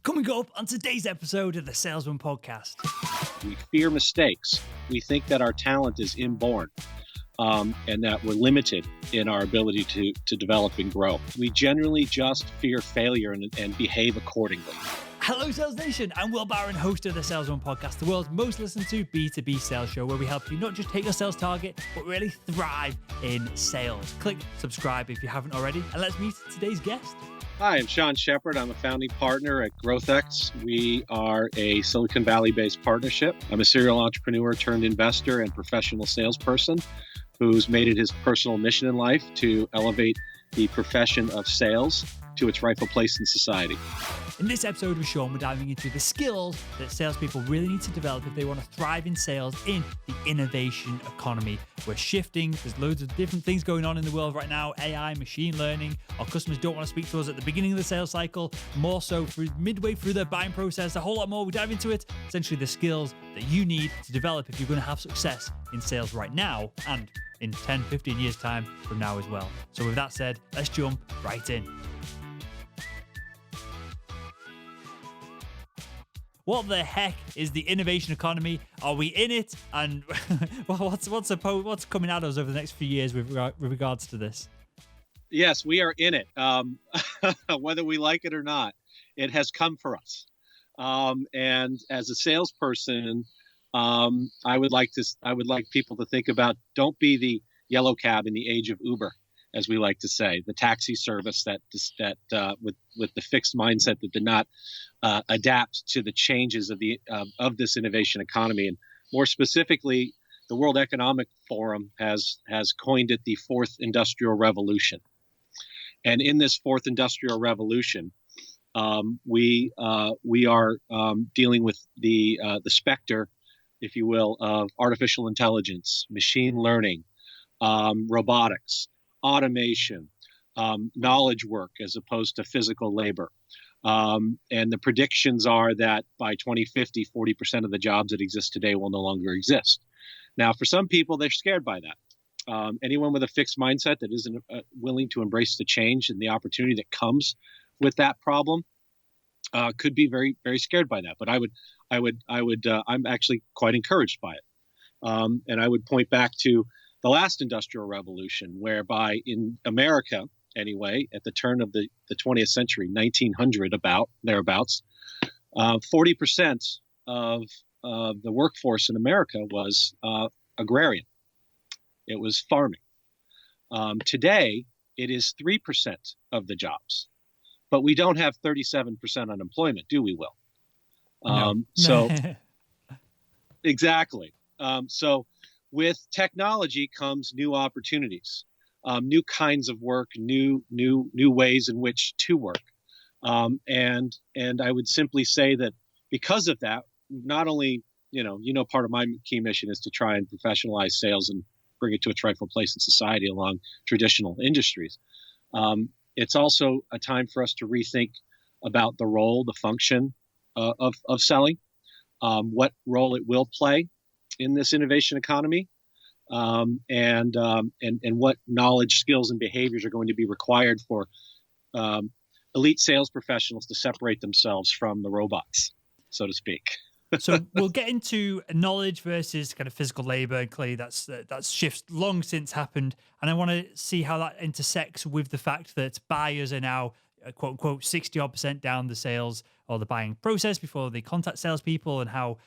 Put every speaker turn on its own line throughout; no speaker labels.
Coming up on today's episode of the Salesman Podcast.
We fear mistakes. We think that our talent is inborn and that we're limited in our ability to develop and grow. We generally just fear failure and behave accordingly.
Hello, Sales Nation. I'm Will Barron, host of the Salesman Podcast, the world's most listened to B2B sales show, where we help you not just hit your sales target, but really thrive in sales. Click subscribe if you haven't already, and let's meet today's guest.
Hi, I'm Sean Sheppard. I'm a founding partner at GrowthX. We are a Silicon Valley-based partnership. I'm a serial entrepreneur turned investor and professional salesperson who's made it his personal mission in life to elevate the profession of sales to its rightful place in society.
In this episode with Sean, we're diving into the skills that salespeople really need to develop if they want to thrive in sales in the innovation economy. We're shifting. There's loads of different things going on in the world right now. AI, machine learning. Our customers don't want to speak to us at the beginning of the sales cycle, more so through midway through their buying process, a whole lot more. We dive into it. Essentially the skills that you need to develop if you're going to have success in sales right now and in 10, 15 years time from now as well. So with that said, let's jump right in. What the heck is the innovation economy? Are we in it? And what's coming at us over the next few years with regards to this?
Yes, we are in it. Whether we like it or not, it has come for us. And as a salesperson, I would like people to think about, don't be the yellow cab in the age of Uber, as we like to say, the taxi service that with the fixed mindset that did not adapt to the changes of this innovation economy. And more specifically, the World Economic Forum has coined it the fourth industrial revolution. And in this fourth industrial revolution, we are dealing with the specter, if you will, of artificial intelligence, machine learning, robotics, automation, knowledge work as opposed to physical labor. And the predictions are that by 2050, 40% of the jobs that exist today will no longer exist. Now, for some people, they're scared by that. Anyone with a fixed mindset that isn't willing to embrace the change and the opportunity that comes with that problem could be very, very scared by that. But I'm actually quite encouraged by it. And I would point back to the last industrial revolution, whereby in America, anyway, at the turn of the 20th century, 1900 thereabouts, 40% of the workforce in America was agrarian. It was farming. Today, it is 3% of the jobs, but we don't have 37% unemployment, do we, Will?
No.
So exactly. So with technology comes new opportunities. New kinds of work, new ways in which to work, and I would simply say that because of that, not only part of my key mission is to try and professionalize sales and bring it to its rightful place in society along traditional industries. It's also a time for us to rethink about the role, the function of selling, what role it will play in this innovation economy. And what knowledge, skills, and behaviors are going to be required for elite sales professionals to separate themselves from the robots, so to speak.
So we'll get into knowledge versus kind of physical labor, and clearly that's shifts long since happened. And I want to see how that intersects with the fact that buyers are now, quote unquote, 60% down the sales or the buying process before they contact salespeople, and how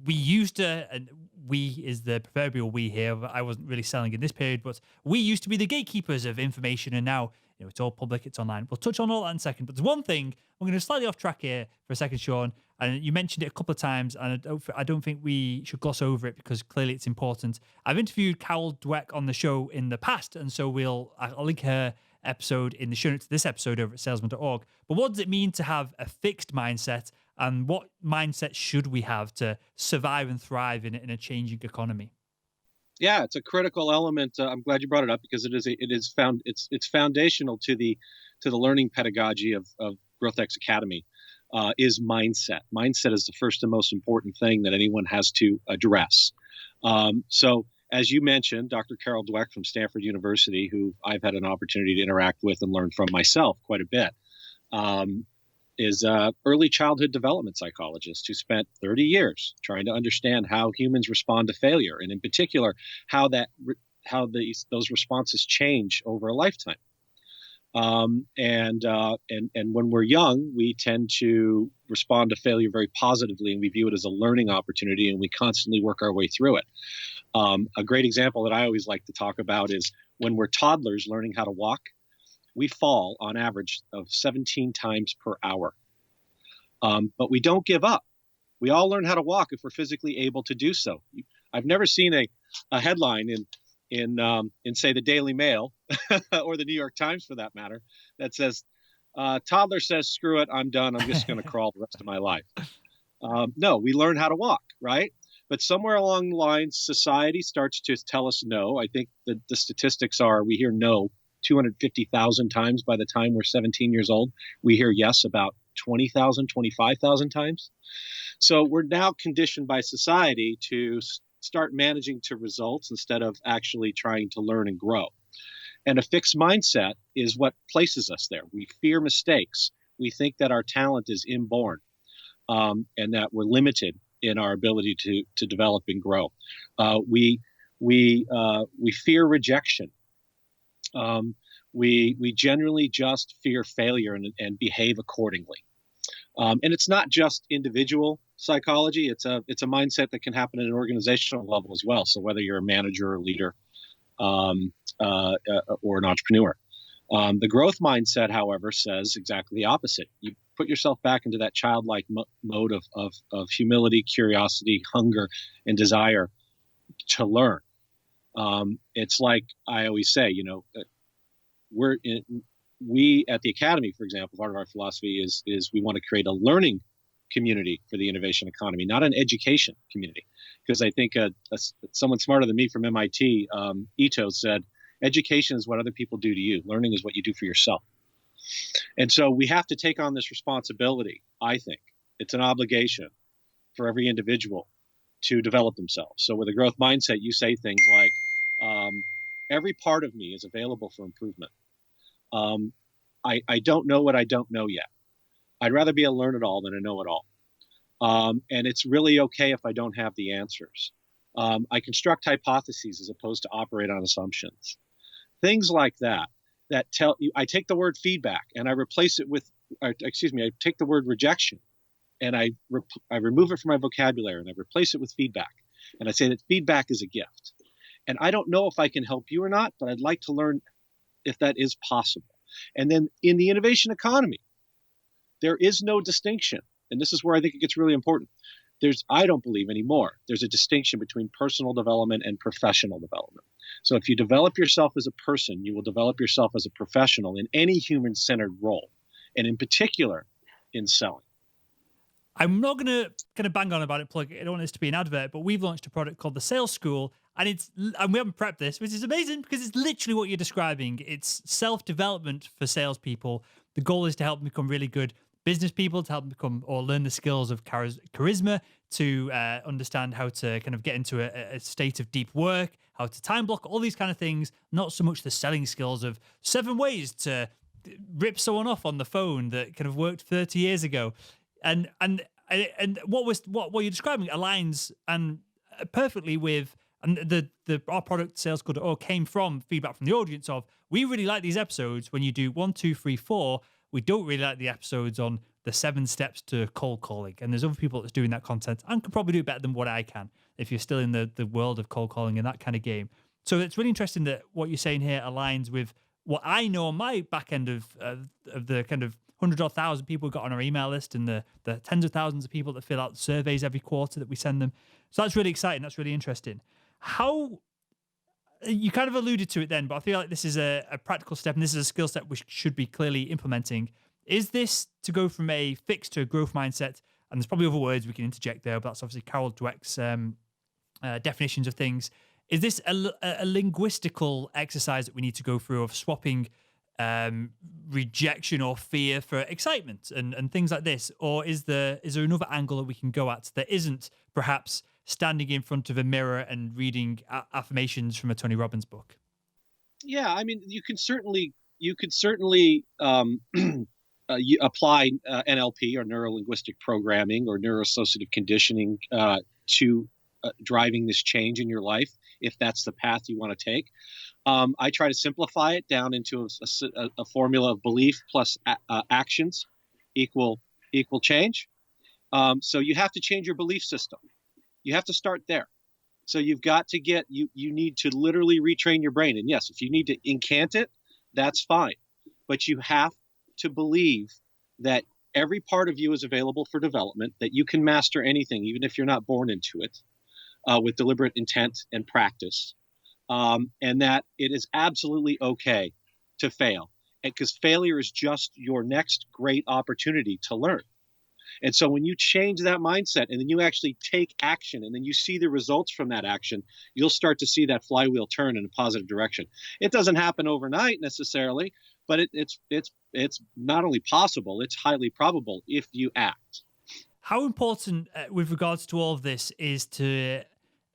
we used to, and we is the proverbial we here, I wasn't really selling in this period, but we used to be the gatekeepers of information, and now it's all public, it's online. We'll touch on all that in a second, but there's one thing, I'm going to slightly off track here for a second, Sean, and you mentioned it a couple of times, and I don't think we should gloss over it because clearly it's important. I've interviewed Carol Dweck on the show in the past, and so I'll link her episode in the show notes to this episode over at salesman.red. But what does it mean to have a fixed mindset, and what mindset should we have to survive and thrive in a changing economy?
Yeah, it's a critical element. I'm glad you brought it up because it's foundational to the learning pedagogy of GrowthX Academy. Is mindset. Mindset is the first and most important thing that anyone has to address. So as you mentioned, Dr. Carol Dweck from Stanford University, who I've had an opportunity to interact with and learn from myself quite a bit, is a early childhood development psychologist who spent 30 years trying to understand how humans respond to failure, and in particular, how those responses change over a lifetime. And when we're young, we tend to respond to failure very positively, and we view it as a learning opportunity, and we constantly work our way through it. A great example that I always like to talk about is when we're toddlers learning how to walk, we fall on average of 17 times per hour. But we don't give up. We all learn how to walk if we're physically able to do so. I've never seen a headline in say the Daily Mail or the New York Times for that matter that says toddler says screw it, I'm done, I'm just going to crawl the rest of my life. No, we learn how to walk, right? But somewhere along the lines, society starts to tell us no. I think the statistics are we hear no 250,000 times by the time we're 17 years old. We hear yes about 20,000, 25,000 times. So we're now conditioned by society to start managing to results instead of actually trying to learn and grow. And a fixed mindset is what places us there. We fear mistakes. We think that our talent is inborn, and that we're limited in our ability to develop and grow. We fear rejection. We generally just fear failure and behave accordingly. And it's not just individual psychology. It's a mindset that can happen at an organizational level as well. So whether you're a manager or leader or an entrepreneur. The growth mindset, however, says exactly the opposite. You put yourself back into that childlike mode of humility, curiosity, hunger, and desire to learn. It's like I always say, we at the Academy, for example, part of our philosophy is we want to create a learning community for the innovation economy, not an education community. Because I think someone smarter than me from MIT, Ito, said, education is what other people do to you. Learning is what you do for yourself. And so we have to take on this responsibility, I think. It's an obligation for every individual to develop themselves. So with a growth mindset, you say things like, every part of me is available for improvement. I don't know what I don't know yet. I'd rather be a learn-it-all than a know-it-all. And it's really okay if I don't have the answers. I construct hypotheses as opposed to operate on assumptions. Things like that tell you, I take the word feedback and I replace it with, I take the word rejection and I remove it from my vocabulary and I replace it with feedback. And I say that feedback is a gift. And I don't know if I can help you or not, but I'd like to learn if that is possible. And then in the innovation economy, there is no distinction. And this is where I think it gets really important. I don't believe anymore, there's a distinction between personal development and professional development. So if you develop yourself as a person, you will develop yourself as a professional in any human-centered role, and in particular, in selling.
I'm not going to kind of bang on about it, plug it. I don't want this to be an advert, but we've launched a product called the Sales School, and we haven't prepped this, which is amazing because it's literally what you're describing. It's self-development for salespeople. The goal is to help them become really good business people, to help them become or learn the skills of charisma, to understand how to kind of get into a state of deep work, how to time block, all these kind of things. Not so much the selling skills of 7 ways to rip someone off on the phone that kind of worked 30 years ago. And what you're describing aligns and perfectly with our product Sales Code came from feedback from the audience of, we really like these episodes when you do 1, 2, 3, 4. We don't really like the episodes on the 7 steps to cold calling. And there's other people that's doing that content and can probably do it better than what I can if you're still in the world of cold calling and that kind of game. So it's really interesting that what you're saying here aligns with what I know on my back end of the kind of 100 or 1,000 people who got on our email list and the tens of thousands of people that fill out surveys every quarter that we send them. So that's really exciting. That's really interesting. How you kind of alluded to it then, but I feel like this is a practical step and this is a skill set we should be clearly implementing. Is this to go from a fixed to a growth mindset? And there's probably other words we can interject there, but that's obviously Carol Dweck's definitions of things. Is this a linguistical exercise that we need to go through of swapping rejection or fear for excitement and things like this? Or is there another angle that we can go at that isn't perhaps standing in front of a mirror and reading affirmations from a Tony Robbins book?
Yeah, I mean, you could certainly you apply NLP or neuro linguistic programming or neuroassociative conditioning to driving this change in your life, if that's the path you want to take. I try to simplify it down into a formula of belief plus actions equal change. So you have to change your belief system. You have to start there. So you've got to you need to literally retrain your brain. And yes, if you need to incant it, that's fine. But you have to believe that every part of you is available for development, that you can master anything, even if you're not born into it, with deliberate intent and practice. And that it is absolutely okay to fail, because failure is just your next great opportunity to learn. And so when you change that mindset and then you actually take action and then you see the results from that action, you'll start to see that flywheel turn in a positive direction. It doesn't happen overnight necessarily, but it's not only possible, it's highly probable if you act.
How important with regards to all of this is to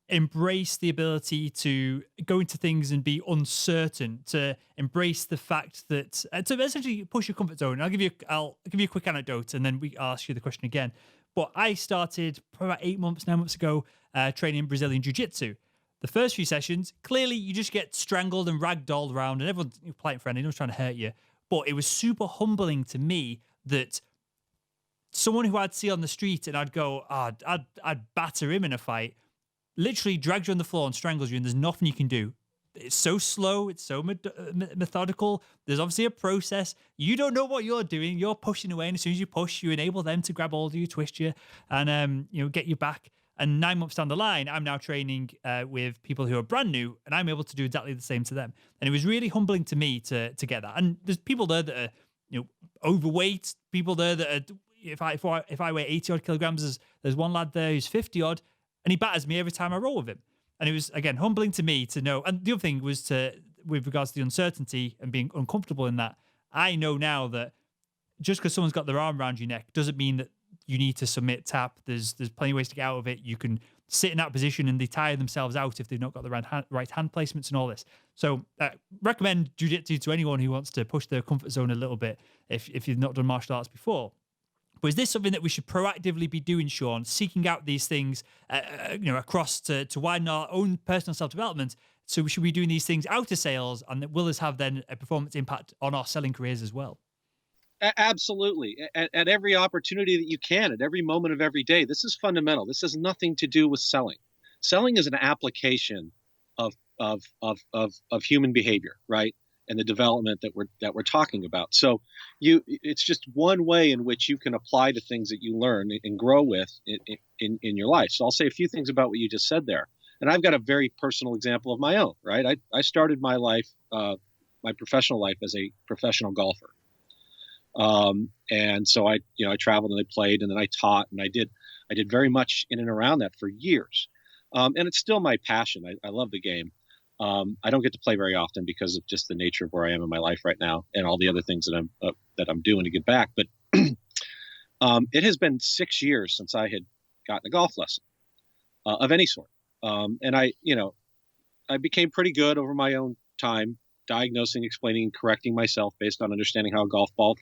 embrace the ability to go into things and be uncertain, to embrace the fact that to essentially push your comfort zone. I'll give you a quick anecdote, and then I'll ask you the question again. But I started probably about 9 months ago, training Brazilian Jiu-Jitsu. The first few sessions, clearly you just get strangled and ragdolled around, and everyone's polite friendly, no one's trying to hurt you. But it was super humbling to me that someone who I'd see on the street and I'd go, I'd batter him in a fight, literally drags you on the floor and strangles you, and there's nothing you can do. It's so slow. It's so methodical. There's obviously a process. You don't know what you're doing. You're pushing away, and as soon as you push, you enable them to grab hold of you, twist you, and get you back. And 9 months down the line, I'm now training with people who are brand new, and I'm able to do exactly the same to them. And it was really humbling to me to get that. And there's people there that are overweight. People there that are, if I weigh 80 odd kilograms, there's one lad there who's 50 odd. And he batters me every time I roll with him. And it was, again, humbling to me to know. And the other thing was with regards to the uncertainty and being uncomfortable in that, I know now that just because someone's got their arm around your neck doesn't mean that you need to submit, tap. There's plenty of ways to get out of it. You can sit in that position and they tire themselves out if they've not got the right hand placements and all this. So recommend jiu-jitsu to anyone who wants to push their comfort zone a little bit if you've not done martial arts before. But is this something that we should proactively be doing, Sean, seeking out these things, across to widen our own personal self-development? So we should be doing these things out of sales, and that will this have then a performance impact on our selling careers as well?
Absolutely. At every opportunity that you can, at every moment of every day. This is fundamental. This has nothing to do with selling. Selling is an application of human behavior, right? And the development that we're talking about. So it's just one way in which you can apply the things that you learn and grow with in your life. So I'll say a few things about what you just said there. And I've got a very personal example of my own, right? I started my life, my professional life, as a professional golfer. And so I traveled and I played and then I taught and I did very much in and around that for years. And it's still my passion. I love the game. I don't get to play very often because of just the nature of where I am in my life right now and all the other things that I'm doing to get back. But it has been 6 years since I had gotten a golf lesson of any sort. And I became pretty good over my own time, diagnosing, explaining, and correcting myself based on understanding how a golf ball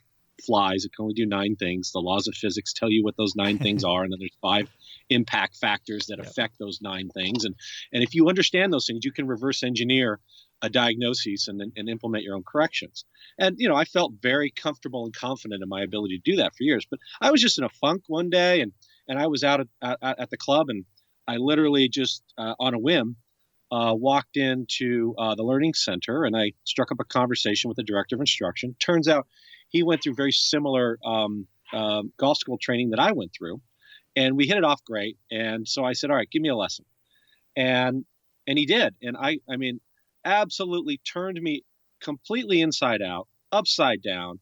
flies. It can only do 9 things. The laws of physics tell you what those 9 things are, and then there's 5 impact factors that affect those 9 things. And if you understand those things, you can reverse engineer a diagnosis and implement your own corrections. And I felt very comfortable and confident in my ability to do that for years. But I was just in a funk one day, and I was out at the club, and I literally just on a whim walked into the learning center, and I struck up a conversation with the director of instruction. Turns out he went through very similar golf school training that I went through, and we hit it off great. And so I said, all right, give me a lesson. And he did. And I mean, absolutely turned me completely inside out, upside down,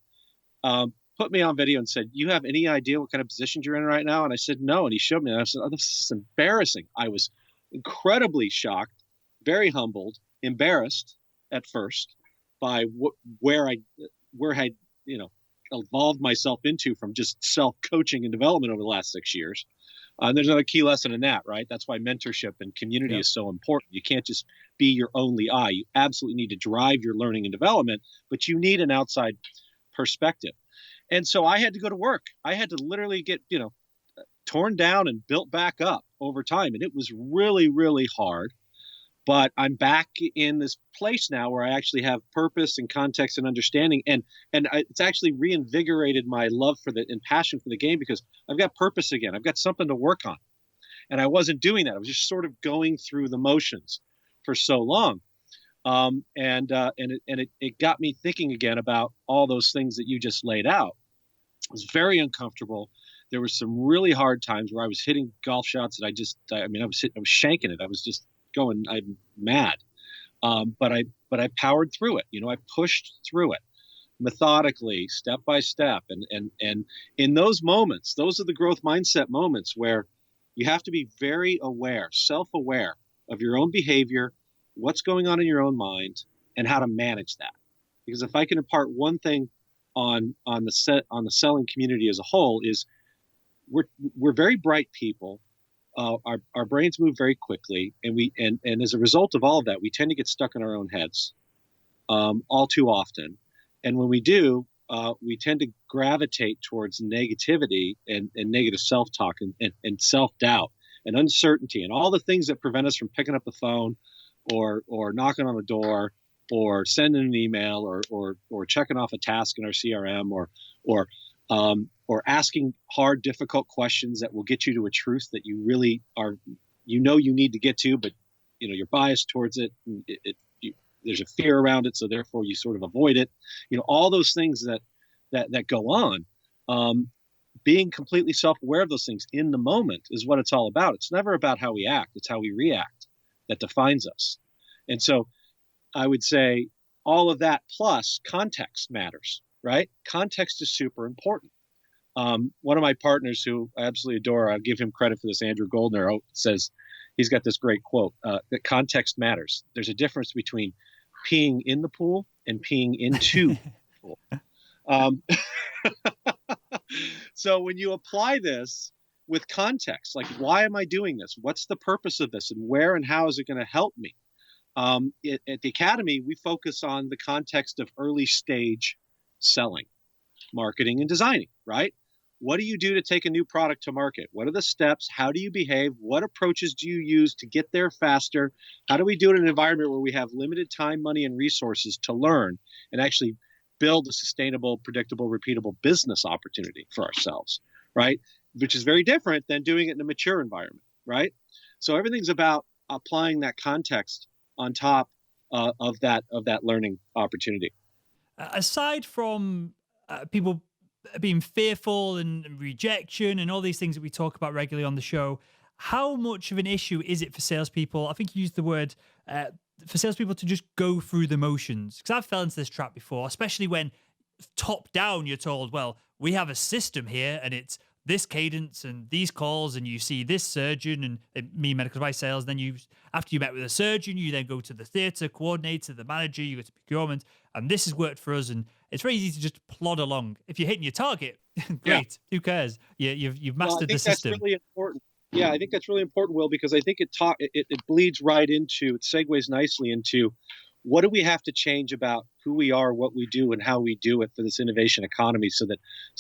put me on video and said, you have any idea what kind of positions you're in right now? And I said, no. And he showed me, and I said, oh, this is embarrassing. I was incredibly shocked, very humbled, embarrassed at first by where I evolved myself into from just self-coaching and development over the last 6 years. And there's another key lesson in that, right? That's why mentorship and community is so important. You can't just be your only eye. You absolutely need to drive your learning and development, but you need an outside perspective. And so I had to go to work. I had to literally get, torn down and built back up over time. And it was really, really hard. But I'm back in this place now where I actually have purpose and context and understanding. It's actually reinvigorated my love for and passion for the game, because I've got purpose again. I've got something to work on. And I wasn't doing that. I was just sort of going through the motions for so long. It got me thinking again about all those things that you just laid out. It was very uncomfortable. There were some really hard times where I was hitting golf shots that I was shanking it. I was just I'm mad. But I powered through it. I pushed through it methodically, step by step. And in those moments, those are the growth mindset moments where you have to be very aware, self-aware of your own behavior, what's going on in your own mind, and how to manage that. Because if I can impart one thing on the selling community as a whole, is we're very bright people. Our brains move very quickly, and as a result of all of that, we tend to get stuck in our own heads all too often. And when we do, we tend to gravitate towards negativity and negative self-talk and self-doubt and uncertainty and all the things that prevent us from picking up the phone or knocking on the door or sending an email or checking off a task in our CRM or asking hard, difficult questions that will get you to a truth that you really are, you need to get to, but you're biased towards it. There's a fear around it, so therefore you sort of avoid it. All those things that go on. Being completely self-aware of those things in the moment is what it's all about. It's never about how we act; it's how we react that defines us. And so, I would say all of that plus context matters, right? Context is super important. One of my partners who I absolutely adore, I'll give him credit for this, Andrew Goldner, says he's got this great quote, that context matters. There's a difference between peeing in the pool and peeing into the pool. So when you apply this with context, like, why am I doing this? What's the purpose of this? And where and how is it going to help me? At the Academy, we focus on the context of early stage selling, marketing, and designing, right? What do you do to take a new product to market? What are the steps? How do you behave? What approaches do you use to get there faster? How do we do it in an environment where we have limited time, money, and resources to learn and actually build a sustainable, predictable, repeatable business opportunity for ourselves, right? Which is very different than doing it in a mature environment, right? So everything's about applying that context on top of that learning opportunity.
Aside from people being fearful and rejection and all these things that we talk about regularly on the show, how much of an issue is it for salespeople? I think you used the word for salespeople to just go through the motions, because I've fell into this trap before, especially when top down you're told, well, we have a system here and it's this cadence and these calls, and you see this surgeon and me, medical device sales. Then after you met with a surgeon, you then go to the theatre coordinator, the manager, you go to procurement, and this has worked for us. And it's very easy to just plod along. If you're hitting your target, great. Yeah. Who cares? You've mastered the system.
That's really important. Yeah, I think that's really important, Will, because I think it bleeds right into, it segues nicely into, what do we have to change about who we are, what we do, and how we do it for this innovation economy, so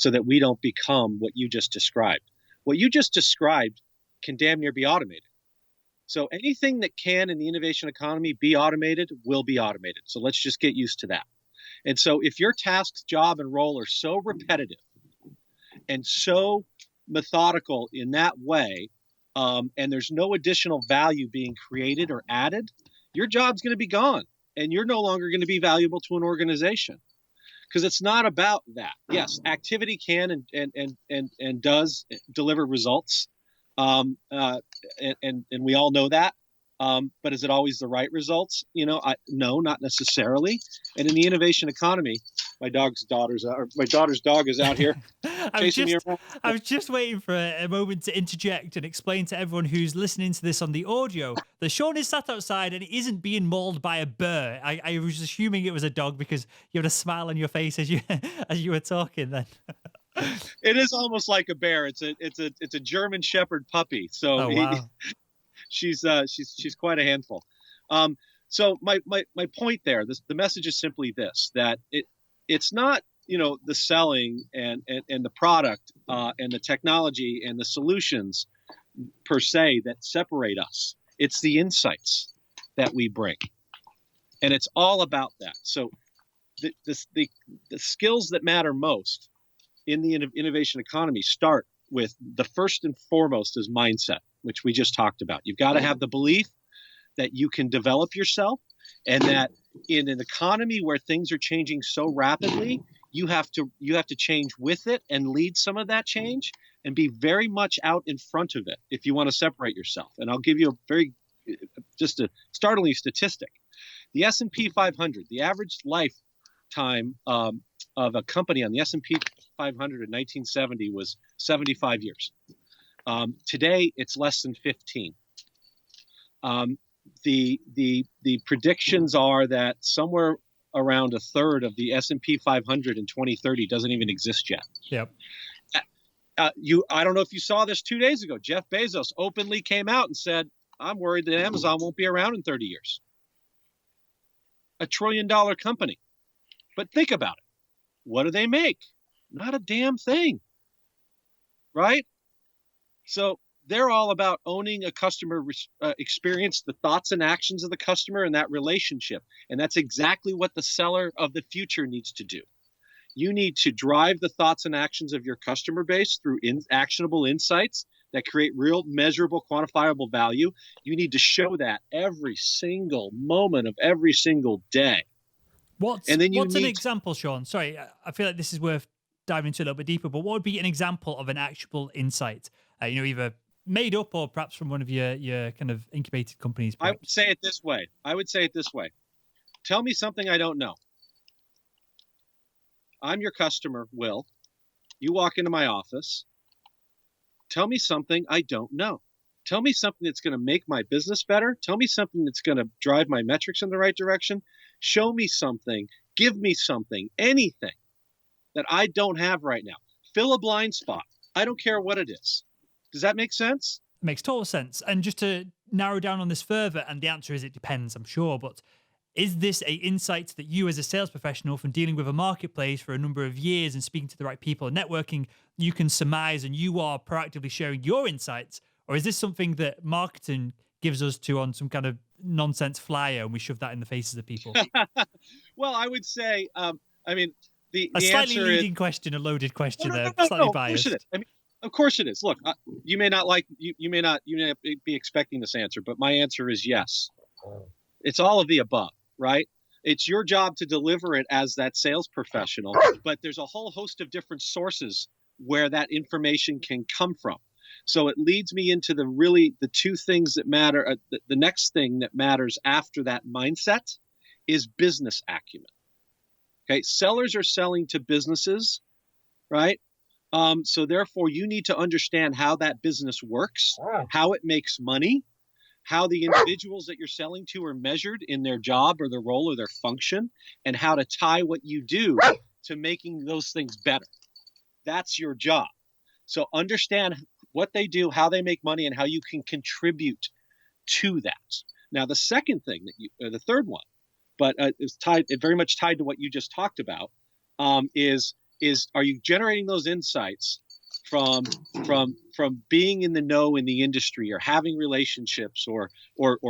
that we don't become what you just described. What you just described can damn near be automated. So anything that can in the innovation economy be automated will be automated. So let's just get used to that. And so if your tasks, job, and role are so repetitive and so methodical in that way, and there's no additional value being created or added, your job's going to be gone. And you're no longer going to be valuable to an organization, because it's not about that. Yes, activity can and does deliver results, and we all know that. But is it always the right results? No, not necessarily. And in the innovation economy, my daughter's dog is out here chasing me around.
I was just waiting for a moment to interject and explain to everyone who's listening to this on the audio that Sean is sat outside and he isn't being mauled by a bear. I was assuming it was a dog because you had a smile on your face as you were talking then.
It is almost like a bear. It's a German Sheppard puppy. So
oh, wow.
She's quite a handful. So my point there, the message is simply this, that it's not the selling and the product and the technology and the solutions per se that separate us. It's the insights that we bring, and it's all about that. So the skills that matter most in the innovation economy start with the first and foremost is mindset, which we just talked about. You've got to have the belief that you can develop yourself, and that in an economy where things are changing so rapidly, you have to change with it and lead some of that change and be very much out in front of it if you want to separate yourself. And I'll give you just a startling statistic. The S&P 500, the average lifetime of a company on the S&P 500 in 1970 was 75 years. Today, it's less than 15. The predictions are that somewhere around a third of the S&P 500 in 2030 doesn't even exist yet.
Yep.
I don't know if you saw this 2 days ago. Jeff Bezos openly came out and said, "I'm worried that Amazon won't be around in 30 years." $1 trillion company. But think about it. What do they make? Not a damn thing, right? So they're all about owning a customer experience, the thoughts and actions of the customer and that relationship. And that's exactly what the seller of the future needs to do. You need to drive the thoughts and actions of your customer base through actionable insights that create real, measurable, quantifiable value. You need to show that every single moment of every single day.
What's an example, Sean? Sorry, I feel like this is worth diving into a little bit deeper, but what would be an example of an actionable insight? Either made up or perhaps from one of your kind of incubated companies?
Perhaps? I would say it this way. Tell me something I don't know. I'm your customer, Will. You walk into my office. Tell me something I don't know. Tell me something that's going to make my business better. Tell me something that's going to drive my metrics in the right direction. Show me something. Give me something. Anything that I don't have right now. Fill a blind spot. I don't care what it is. Does that make sense?
It makes total sense. And just to narrow down on this further, and the answer is it depends, I'm sure, but is this an insight that you as a sales professional from dealing with a marketplace for a number of years and speaking to the right people and networking, you can surmise and you are proactively sharing your insights? Or is this something that marketing gives us to on some kind of nonsense flyer and we shove that in the faces of people?
Well, I would say, the
a slightly leading question, a loaded question there, slightly biased.
Of course it is. Look, you may not be expecting this answer, but my answer is yes. It's all of the above, right? It's your job to deliver it as that sales professional, but there's a whole host of different sources where that information can come from. So it leads me into the two things that matter. The next thing that matters after that mindset is business acumen. Okay, sellers are selling to businesses, right? So therefore, you need to understand how that business works, how it makes money, how the individuals that you're selling to are measured in their job or their role or their function, and how to tie what you do to making those things better. That's your job. So understand what they do, how they make money, and how you can contribute to that. Now, the second thing the third one, but it's very much tied to what you just talked about, is are you generating those insights from being in the know in the industry, or having relationships, or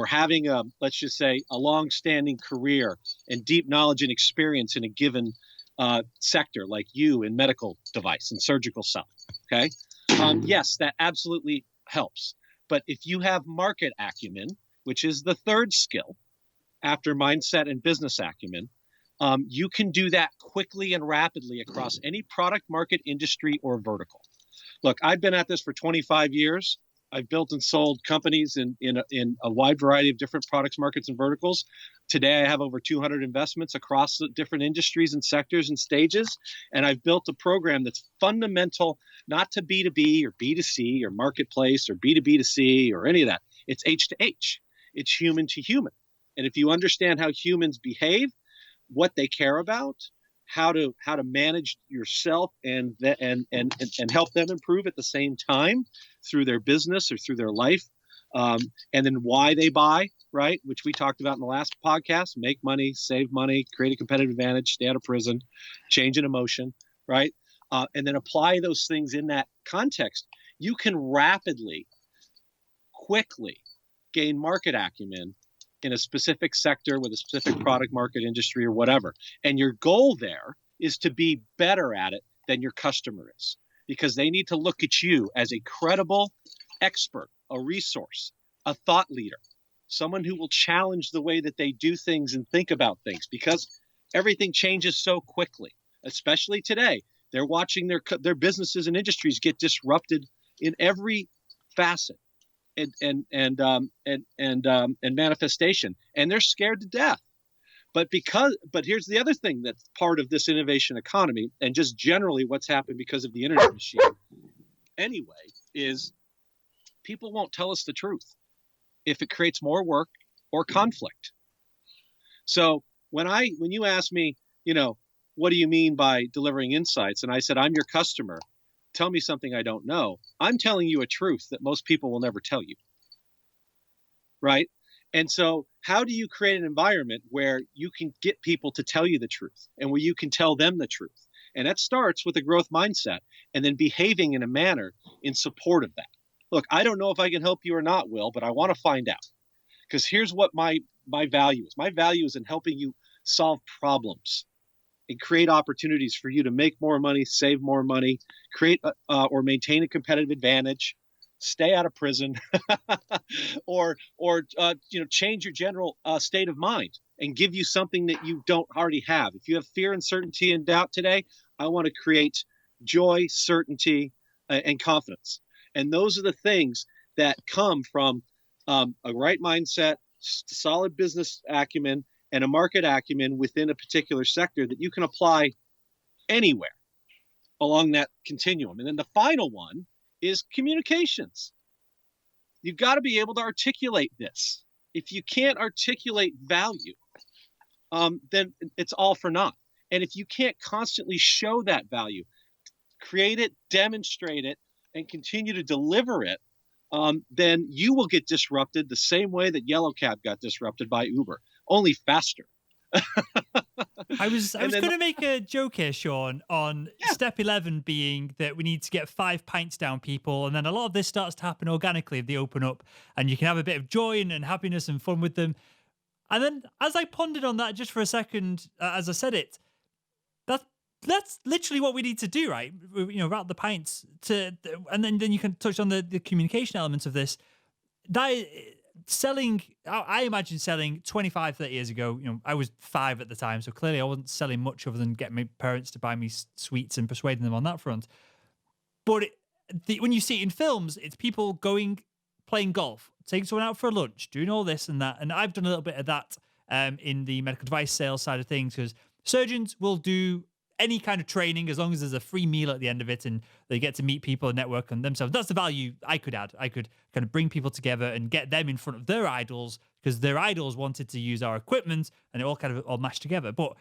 having let's just say a long-standing career and deep knowledge and experience in a given sector, like you in medical device and surgical selling. Okay, yes, that absolutely helps. But if you have market acumen, which is the third skill after mindset and business acumen, you can do that quickly and rapidly across any product, market, industry, or vertical. Look, I've been at this for 25 years. I've built and sold companies in a wide variety of different products, markets, and verticals. Today, I have over 200 investments across the different industries and sectors and stages. And I've built a program that's fundamental, not to B2B or B2C or marketplace or B2B2C or any of that. It's H to H. It's human to human. And if you understand how humans behave, what they care about, how to manage yourself and help them improve at the same time through their business or through their life, and then why they buy, right? Which we talked about in the last podcast: make money, save money, create a competitive advantage, stay out of prison, change an emotion, right? And then apply those things in that context. You can rapidly, quickly gain market acumen in a specific sector with a specific product, market, industry, or whatever. And your goal there is to be better at it than your customer is, because they need to look at you as a credible expert, a resource, a thought leader, someone who will challenge the way that they do things and think about things, because everything changes so quickly, especially today. They're watching their businesses and industries get disrupted in every facet and manifestation, and they're scared to death. But here's the other thing that's part of this innovation economy, and just generally what's happened because of the internet machine anyway, is people won't tell us the truth if it creates more work or conflict. So when you ask me, what do you mean by delivering insights? And I said, I'm your customer. Tell me something I don't know. I'm telling you a truth that most people will never tell you. Right? And so how do you create an environment where you can get people to tell you the truth and where you can tell them the truth? And that starts with a growth mindset and then behaving in a manner in support of that. Look, I don't know if I can help you or not, Will, but I want to find out. Because here's what my value is. My value is in helping you solve problems and create opportunities for you to make more money, save more money, create or maintain a competitive advantage, stay out of prison, or change your general state of mind and give you something that you don't already have. If you have fear, uncertainty, and doubt today, I want to create joy, certainty, and confidence. And those are the things that come from a right mindset, solid business acumen, and a market acumen within a particular sector that you can apply anywhere along that continuum. And then the final one is communications. You've got to be able to articulate this. If you can't articulate value, then it's all for naught. And if you can't constantly show that value, create it, demonstrate it, and continue to deliver it, then you will get disrupted the same way that Yellow Cab got disrupted by Uber, only faster.
I was going to make a joke here, Sean, on step 11 being that we need to get 5 pints down people. And then a lot of this starts to happen organically if they open up and you can have a bit of joy and happiness and fun with them. And then as I pondered on that just for a second, as I said it, that's literally what we need to do, right? Route the pints and then you can touch on the communication elements of this. I imagine selling 25, 30 years ago, I was 5 at the time, so clearly I wasn't selling much other than getting my parents to buy me sweets and persuading them on that front. But when you see it in films, it's people playing golf, taking someone out for a lunch, doing all this and that. And I've done a little bit of that in the medical device sales side of things, because surgeons will do any kind of training as long as there's a free meal at the end of it and they get to meet people and network on themselves. That's the value I could add. I could kind of bring people together and get them in front of their idols because their idols wanted to use our equipment and it all mashed together. But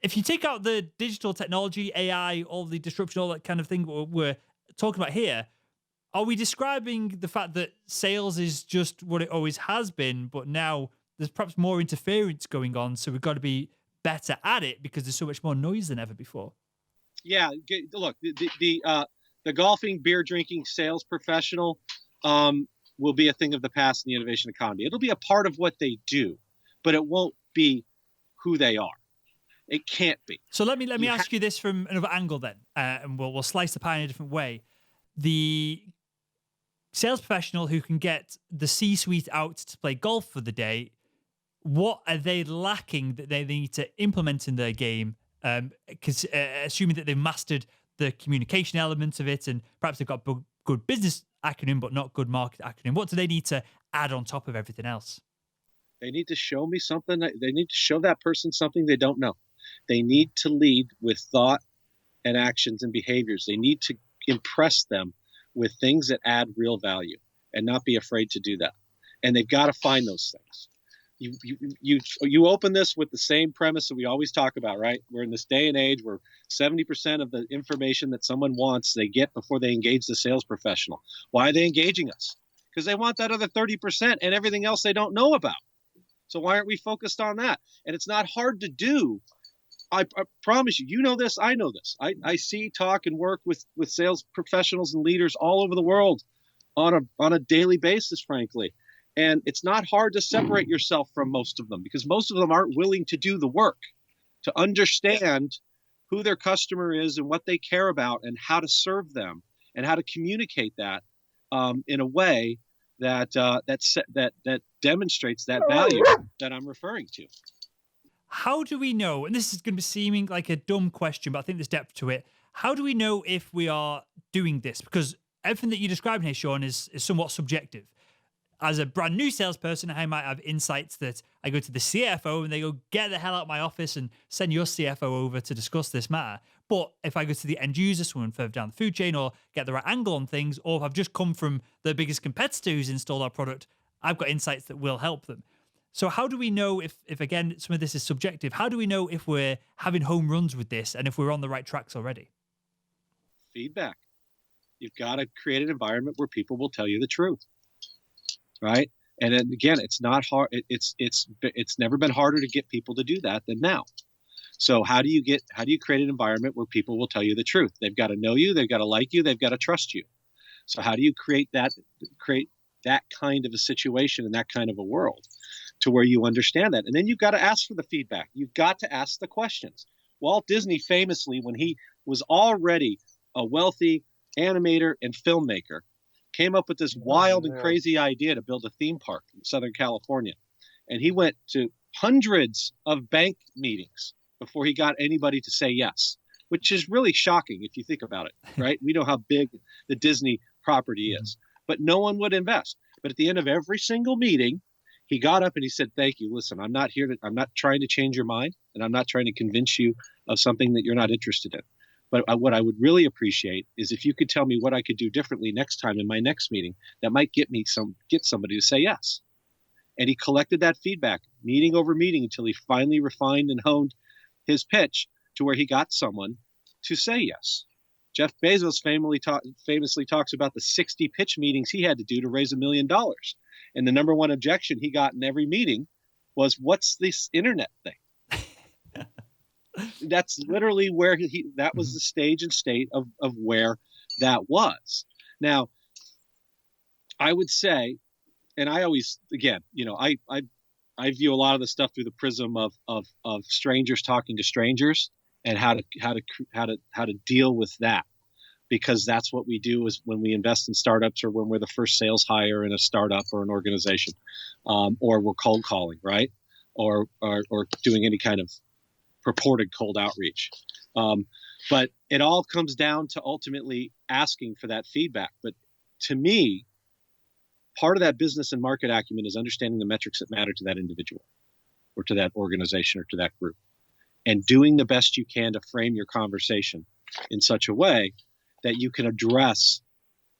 if you take out the digital technology, AI, all the disruption, all that kind of thing we're talking about here, are we describing the fact that sales is just what it always has been, but now there's perhaps more interference going on, so we've got to be better at it because there's so much more noise than ever before?
Yeah, look, the golfing, beer drinking sales professional will be a thing of the past in the innovation economy. It'll be a part of what they do, but it won't be who they are. It can't be.
So let me ask you this from another angle then, and we'll slice the pie in a different way. The sales professional who can get the C-suite out to play golf for the day, what are they lacking that they need to implement in their game? Because assuming that they've mastered the communication elements of it and perhaps they've got good business acumen but not good market acumen, what do they need to add on top of everything else?
They need to show me something. They need to show that person something they don't know. They need to lead with thought and actions and behaviors. They need to impress them with things that add real value and not be afraid to do that. And they've got to find those things. You open this with the same premise that we always talk about, right? We're in this day and age where 70% of the information that someone wants, they get before they engage the sales professional. Why are they engaging us? because they want that other 30% and everything else they don't know about. So why aren't we focused on that? And it's not hard to do. I promise you, you know this, I know this. I see, talk, and work with sales professionals and leaders all over the world on a daily basis, frankly. And it's not hard to separate yourself from most of them, because most of them aren't willing to do the work to understand who their customer is and what they care about and how to serve them and how to communicate that in a way that that demonstrates that value that I'm referring to.
How do we know, and this is going to be seeming like a dumb question, but I think there's depth to it. How do we know if we are doing this? Because everything that you describe here, Sean, is somewhat subjective. As a brand new salesperson, I might have insights that I go to the CFO and they go, get the hell out of my office and send your CFO over to discuss this matter. But if I go to the end user, someone further down the food chain, or get the right angle on things, or if I've just come from the biggest competitor who's installed our product, I've got insights that will help them. So how do we know if again, some of this is subjective, how do we know if we're having home runs with this and if we're on the right tracks already?
Feedback. You've got to create an environment where people will tell you the truth, right? And then again, it's not hard. It's never been harder to get people to do that than now. So how do you create an environment where people will tell you the truth? They've got to know you, they've got to like you, they've got to trust you. So how do you create that kind of a situation and that kind of a world to where you understand that? And then you've got to ask for the feedback. You've got to ask the questions. Walt Disney famously, when he was already a wealthy animator and filmmaker, came up with this wild and crazy idea to build a theme park in Southern California. And he went to hundreds of bank meetings before he got anybody to say yes, which is really shocking if you think about it, right? We know how big the Disney property is, but no one would invest. But at the end of every single meeting, he got up and he said, thank you. Listen, I'm not trying to change your mind, and I'm not trying to convince you of something that you're not interested in. But what I would really appreciate is if you could tell me what I could do differently next time in my next meeting that might get somebody to say yes. And he collected that feedback meeting over meeting until he finally refined and honed his pitch to where he got someone to say yes. Jeff Bezos famously talks about the 60 pitch meetings he had to do to raise $1 million. And the number one objection he got in every meeting was, what's this internet thing? That's literally where that was the stage and state of where that was. Now, I would say, and I always, again, I view a lot of the stuff through the prism of strangers talking to strangers and how to deal with that, because that's what we do is when we invest in startups or when we're the first sales hire in a startup or an organization, or we're cold calling, right, or doing any kind of purported cold outreach. But it all comes down to ultimately asking for that feedback. But to me, part of that business and market acumen is understanding the metrics that matter to that individual or to that organization or to that group, and doing the best you can to frame your conversation in such a way that you can address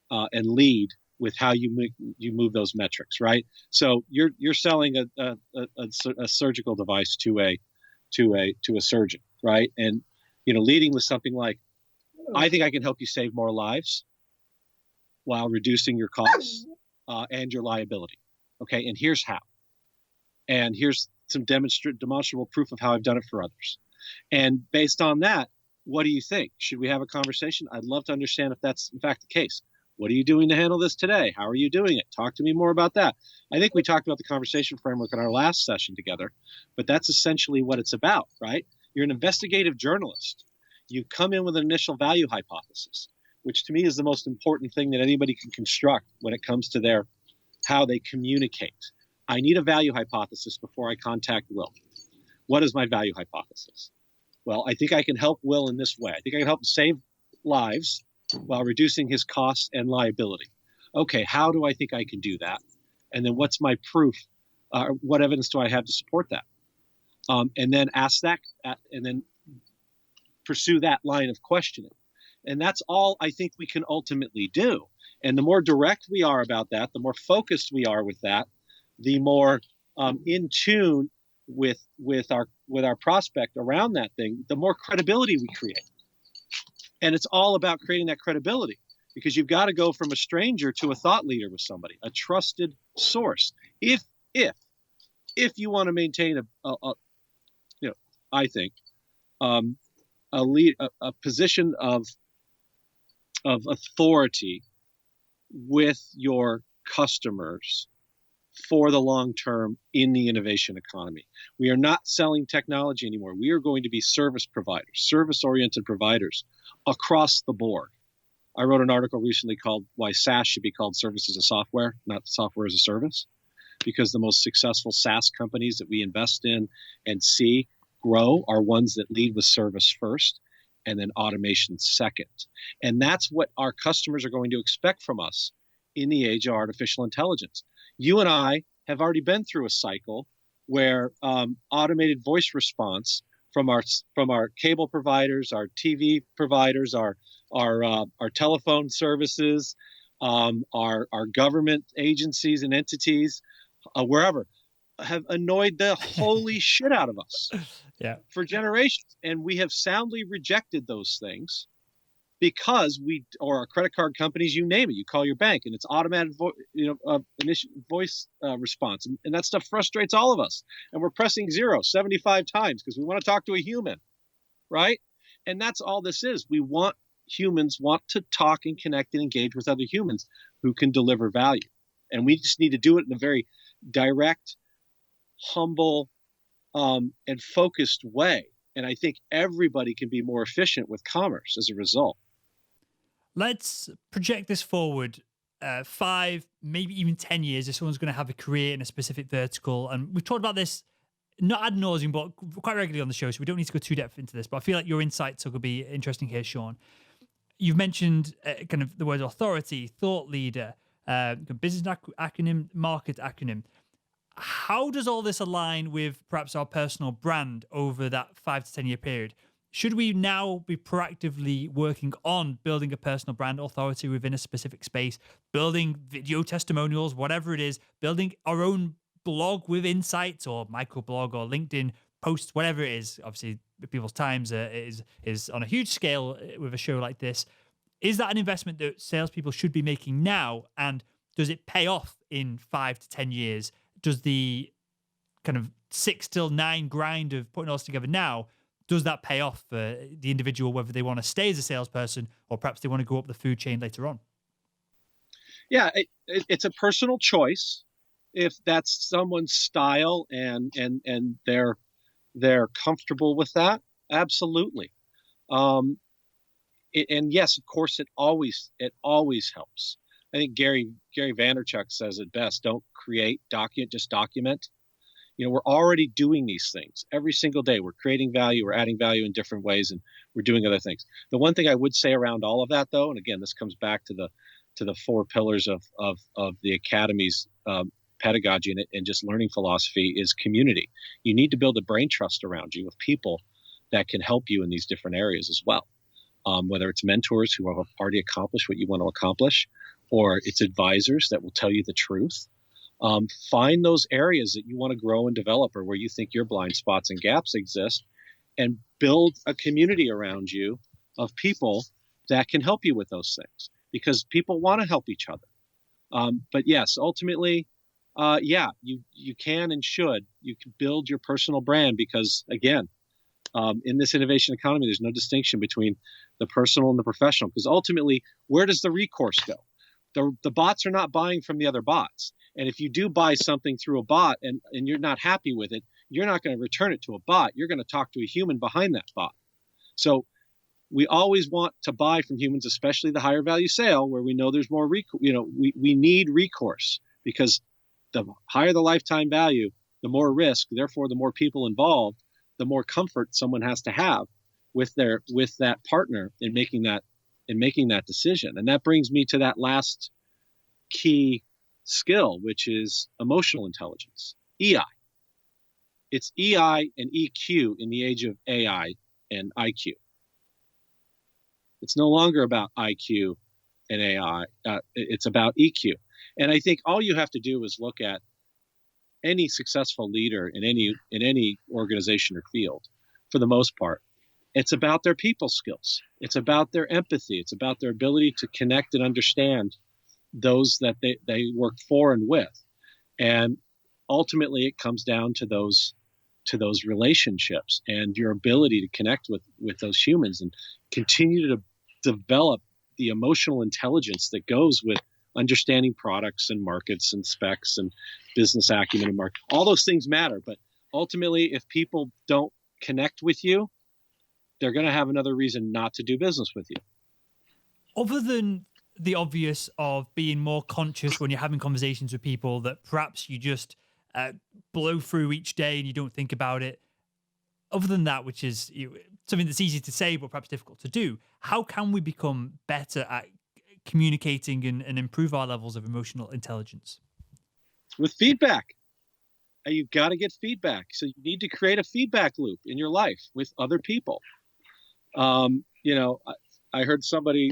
and lead with how you move those metrics, right? So you're selling a surgical device to a surgeon, right? And leading with something like, I think I can help you save more lives while reducing your costs and your liability. Okay, and here's how. And here's some demonstrable proof of how I've done it for others. And based on that, what do you think? Should we have a conversation? I'd love to understand if that's in fact the case. What are you doing to handle this today? How are you doing it? Talk to me more about that. I think we talked about the conversation framework in our last session together, but that's essentially what it's about, right? You're an investigative journalist. You come in with an initial value hypothesis, which to me is the most important thing that anybody can construct when it comes to how they communicate. I need a value hypothesis before I contact Will. What is my value hypothesis? Well, I think I can help Will in this way. I think I can help him save lives while reducing his costs and liability. Okay, how do I think I can do that? And then what's my proof? What evidence do I have to support that? And then ask that, and then pursue that line of questioning. And that's all I think we can ultimately do. And the more direct we are about that, the more focused we are with that, the more in tune with our prospect around that thing, the more credibility we create. And it's all about creating that credibility. because you've got to go from a stranger to a thought leader with somebody, a trusted source. If if you want to maintain you know, I think a position of authority with your customers for the long term in the innovation economy. We are not selling technology anymore. We are going to be service providers, service-oriented providers across the board. I wrote an article recently called Why SaaS Should Be Called Service as a Software, not Software as a Service, because the most successful SaaS companies that we invest in and see grow are ones that lead with service first and then automation second. And that's what our customers are going to expect from us in the age of artificial intelligence. You and I have already been through a cycle where automated voice response from our cable providers, our TV providers, our telephone services, our government agencies and entities, wherever, have annoyed the holy shit out of us for generations. And we have soundly rejected those things because or our credit card companies, you name it, you call your bank and it's automated voice response. And that stuff frustrates all of us. And we're pressing 75 times because we want to talk to a human, right? And that's all this is. Humans want to talk and connect and engage with other humans who can deliver value. And we just need to do it in a very direct, humble, and focused way. And I think everybody can be more efficient with commerce as a result.
Let's project this forward 5, maybe even 10 years if someone's going to have a career in a specific vertical. And we've talked about this not ad nauseum, but quite regularly on the show, so we don't need to go too depth into this. But I feel like your insights are going to be interesting here, Sean. You've mentioned kind of the word authority, thought leader, business acronym, market acronym. How does all this align with perhaps our personal brand over that 5 to 10 year period? Should we now be proactively working on building a personal brand authority within a specific space, building video testimonials, whatever it is, building our own blog with insights or microblog or LinkedIn posts, whatever it is? Obviously, people's times is on a huge scale with a show like this. Is that an investment that salespeople should be making now? And does it pay off in 5 to 10 years? Does the kind of 6 till 9 grind of putting all this together now, does that pay off for the individual, whether they want to stay as a salesperson or perhaps they want to go up the food chain later on?
Yeah, it's a personal choice. If that's someone's style and they're comfortable with that, absolutely. And yes, of course, it always helps. I think Gary Vaynerchuk says it best: don't create, just document. We're already doing these things every single day. We're creating value, we're adding value in different ways, and we're doing other things. The one thing I would say around all of that, though, and again, this comes back to the 4 pillars of the Academy's pedagogy and just learning philosophy, is community. You need to build a brain trust around you of people that can help you in these different areas as well. Whether it's mentors who have already accomplished what you want to accomplish, or it's advisors that will tell you the truth. Find those areas that you want to grow and develop, or where you think your blind spots and gaps exist, and build a community around you of people that can help you with those things, because people want to help each other. But yes, ultimately, you can and should. You can build your personal brand because, again, in this innovation economy, there's no distinction between the personal and the professional, because ultimately, where does the recourse go? The bots are not buying from the other bots. And if you do buy something through a bot and you're not happy with it, you're not going to return it to a bot. You're going to talk to a human behind that bot. So we always want to buy from humans, especially the higher value sale, where we know there's more we need recourse, because the higher the lifetime value, the more risk, therefore the more people involved, the more comfort someone has to have with that partner in making that decision. And that brings me to that last key skill, which is emotional intelligence, EI. It's EI and EQ in the age of AI and IQ. It's no longer about IQ and AI. It's about EQ. And I think all you have to do is look at any successful leader in any organization or field, for the most part, It's about their people skills. It's about their empathy. It's about their ability to connect and understand those that they work for and with. And ultimately it comes down to those relationships and your ability to connect with those humans and continue to develop the emotional intelligence that goes with understanding products and markets and specs and business acumen and market. All those things matter, but ultimately if people don't connect with you, they're going to have another reason not to do business with you.
Other than the obvious of being more conscious when you're having conversations with people that perhaps you just blow through each day and you don't think about it, other than that, which is something that's easy to say but perhaps difficult to do, how can we become better at communicating and improve our levels of emotional intelligence?
With feedback. You've got to get feedback. So you need to create a feedback loop in your life with other people. I heard somebody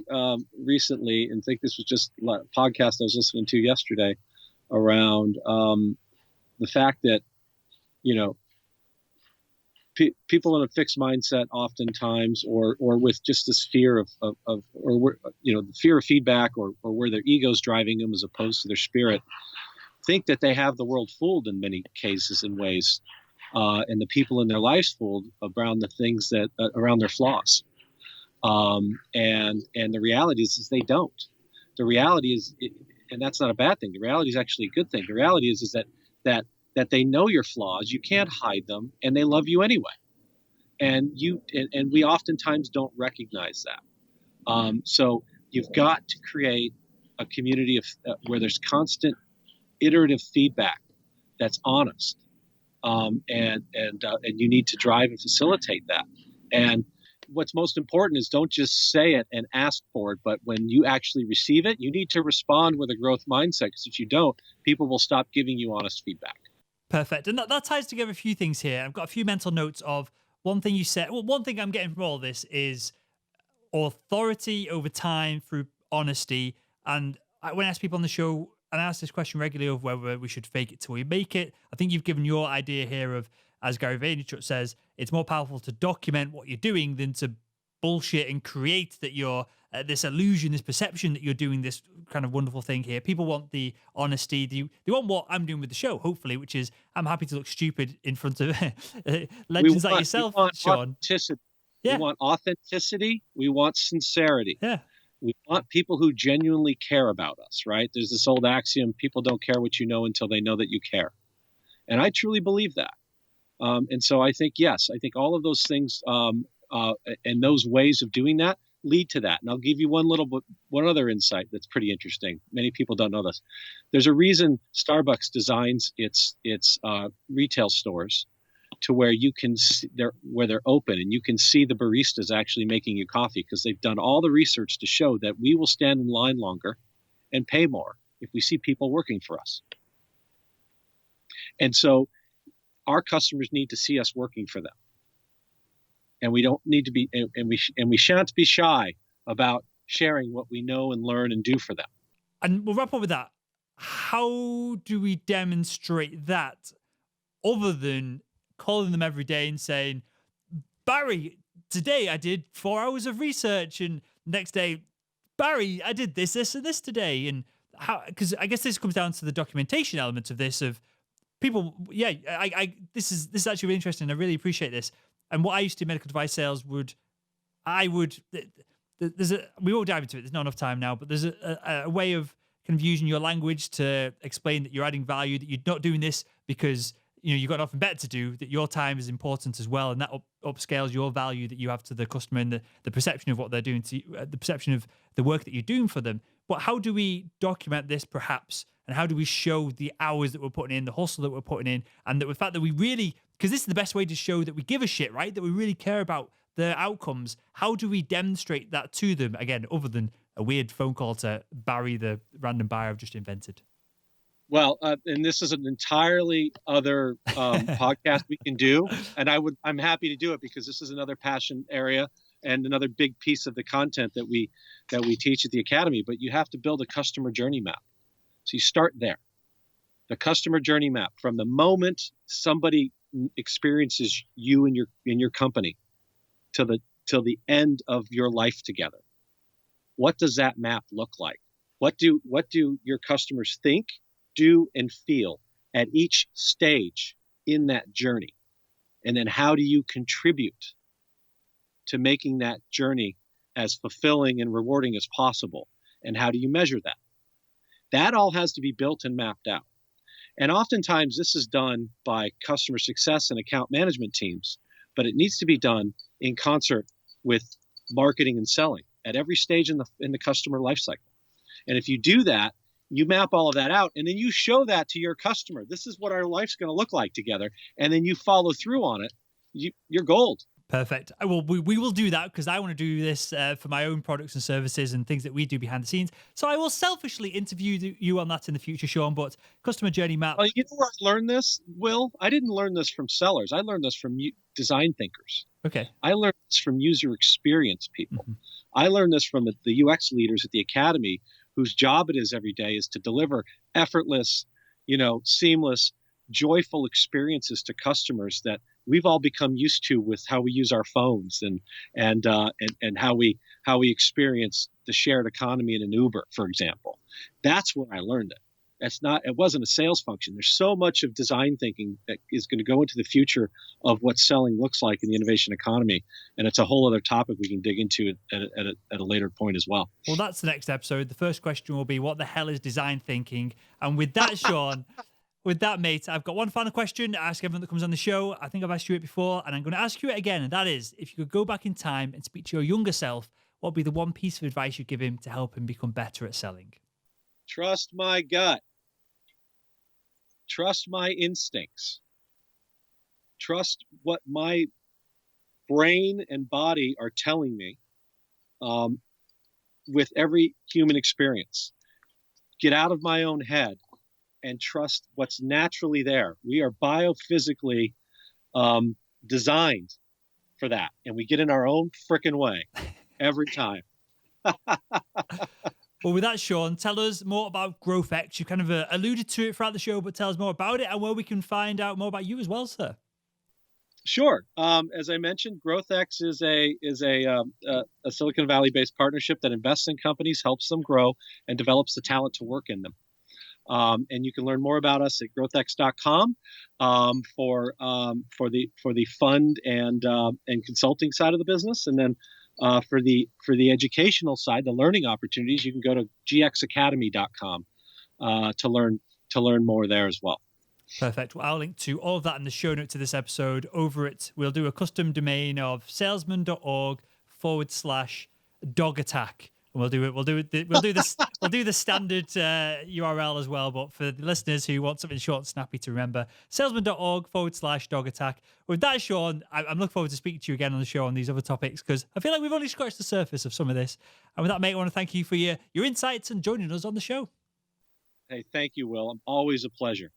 recently, and I think this was just a podcast I was listening to yesterday, around the fact that, people in a fixed mindset oftentimes, or with just this fear of the fear of feedback, or where their ego's driving them as opposed to their spirit, think that they have the world fooled in many cases and ways, and the people in their lives fooled around the things that around their flaws. And the reality is they don't. The reality is, and that's not a bad thing. The reality is actually a good thing. The reality is that they know your flaws. You can't hide them, and they love you anyway. And we oftentimes don't recognize that. So you've got to create a community of where there's constant iterative feedback that's honest, and you need to drive and facilitate that. And what's most important is don't just say it and ask for it, but when you actually receive it, you need to respond with a growth mindset, because if you don't, people will stop giving you honest feedback.
Perfect. And that ties together a few things here. I've got a few mental notes of one thing you said. Well, one thing I'm getting from all this is authority over time through honesty. And when I ask people on the show, and I ask this question regularly of whether we should fake it till we make it, I think you've given your idea here of, as Gary Vaynerchuk says, it's more powerful to document what you're doing than to bullshit and create that you're this illusion, this perception that you're doing this kind of wonderful thing here. People want the honesty. They want what I'm doing with the show, hopefully, which is I'm happy to look stupid in front of legends like yourself, Sean.
Yeah. We want authenticity. We want sincerity.
Yeah.
We want people who genuinely care about us, right? There's this old axiom, people don't care what you know until they know that you care. And I truly believe that. And so I think, yes, I think all of those things and those ways of doing that lead to that. And I'll give you one other insight that's pretty interesting. Many people don't know this. There's a reason Starbucks designs its retail stores to where you can see where they're open and you can see the baristas actually making you coffee, because they've done all the research to show that we will stand in line longer and pay more if we see people working for us. And so our customers need to see us working for them. And we don't need to be, and we shan't be shy about sharing what we know and learn and do for them.
And we'll wrap up with that. How do we demonstrate that other than calling them every day and saying, Barry, today I did 4 hours of research, and next day, Barry, I did this, and this today. And how, because I guess this comes down to the documentation element of this, of people, yeah, this is actually really interesting. I really appreciate this. And what I used to do in medical device sales we won't dive into it. There's not enough time now, but there's a way of kind of using your language to explain that you're adding value, that you're not doing this because you've got nothing better to do, that your time is important as well. And that upscales your value that you have to the customer and the perception of what they're doing to you, the perception of the work that you're doing for them. But how do we document this perhaps? And how do we show the hours that we're putting in, the hustle that we're putting in, and the fact that we really, because this is the best way to show that we give a shit, right? That we really care about the outcomes. How do we demonstrate that to them? Again, other than a weird phone call to Barry, the random buyer I've just invented.
Well, and this is an entirely other podcast we can do, and I'm happy to do it, because this is another passion area and another big piece of the content that we teach at the Academy. But you have to build a customer journey map. So you start there. The customer journey map, from the moment somebody experiences you in your company to till the end of your life together. What does that map look like? What do your customers think, do, and feel at each stage in that journey? And then how do you contribute to making that journey as fulfilling and rewarding as possible? And how do you measure that? That all has to be built and mapped out. And oftentimes this is done by customer success and account management teams, but it needs to be done in concert with marketing and selling at every stage in the customer lifecycle. And if you do that, you map all of that out, and then you show that to your customer. This is what our life's going to look like together. And then you follow through on it. You're gold.
Perfect. Well, we will do that because I want to do this for my own products and services and things that we do behind the scenes. So I will selfishly interview you on that in the future, Sean. But customer journey map.
Well, you know where I learned this, Will? I didn't learn this from sellers. I learned this from design thinkers.
Okay.
I learned this from user experience people. Mm-hmm. I learned this from the UX leaders at the academy, whose job it is every day is to deliver effortless, seamless, joyful experiences to customers that we've all become used to with how we use our phones and how we experience the shared economy in an Uber, for example. That's where I learned it. It wasn't a sales function. There's so much of design thinking that is going to go into the future of what selling looks like in the innovation economy. And it's a whole other topic we can dig into at a later point as well.
Well, that's the next episode. The first question will be, what the hell is design thinking? And with that, Sean, with that, mate, I've got one final question to ask everyone that comes on the show. I think I've asked you it before, and I'm going to ask you it again. And that is, if you could go back in time and speak to your younger self, what would be the one piece of advice you'd give him to help him become better at selling?
Trust my gut. Trust my instincts. Trust what my brain and body are telling me with every human experience. Get out of my own head and trust what's naturally there. We are biophysically designed for that, and we get in our own frickin' way every time.
Well, with that, Sean, tell us more about GrowthX. You kind of alluded to it throughout the show, but tell us more about it and where we can find out more about you as well, sir.
Sure. As I mentioned, GrowthX is a Silicon Valley-based partnership that invests in companies, helps them grow, and develops the talent to work in them. And you can learn more about us at growthx.com for the fund and consulting side of the business, and then for the educational side, the learning opportunities, you can go to gxacademy.com to learn more there as well.
Perfect. Well, I'll link to all of that in the show note to this episode. Over it, we'll do a custom domain of salesman.org/dog attack. And we'll do the standard URL as well. But for the listeners who want something short and snappy to remember, salesman.org/dog attack. With that, Sean, I'm looking forward to speaking to you again on the show on these other topics, because I feel like we've only scratched the surface of some of this. And with that, mate, I want to thank you for your insights and joining us on the show.
Hey, thank you, Will. Always a pleasure.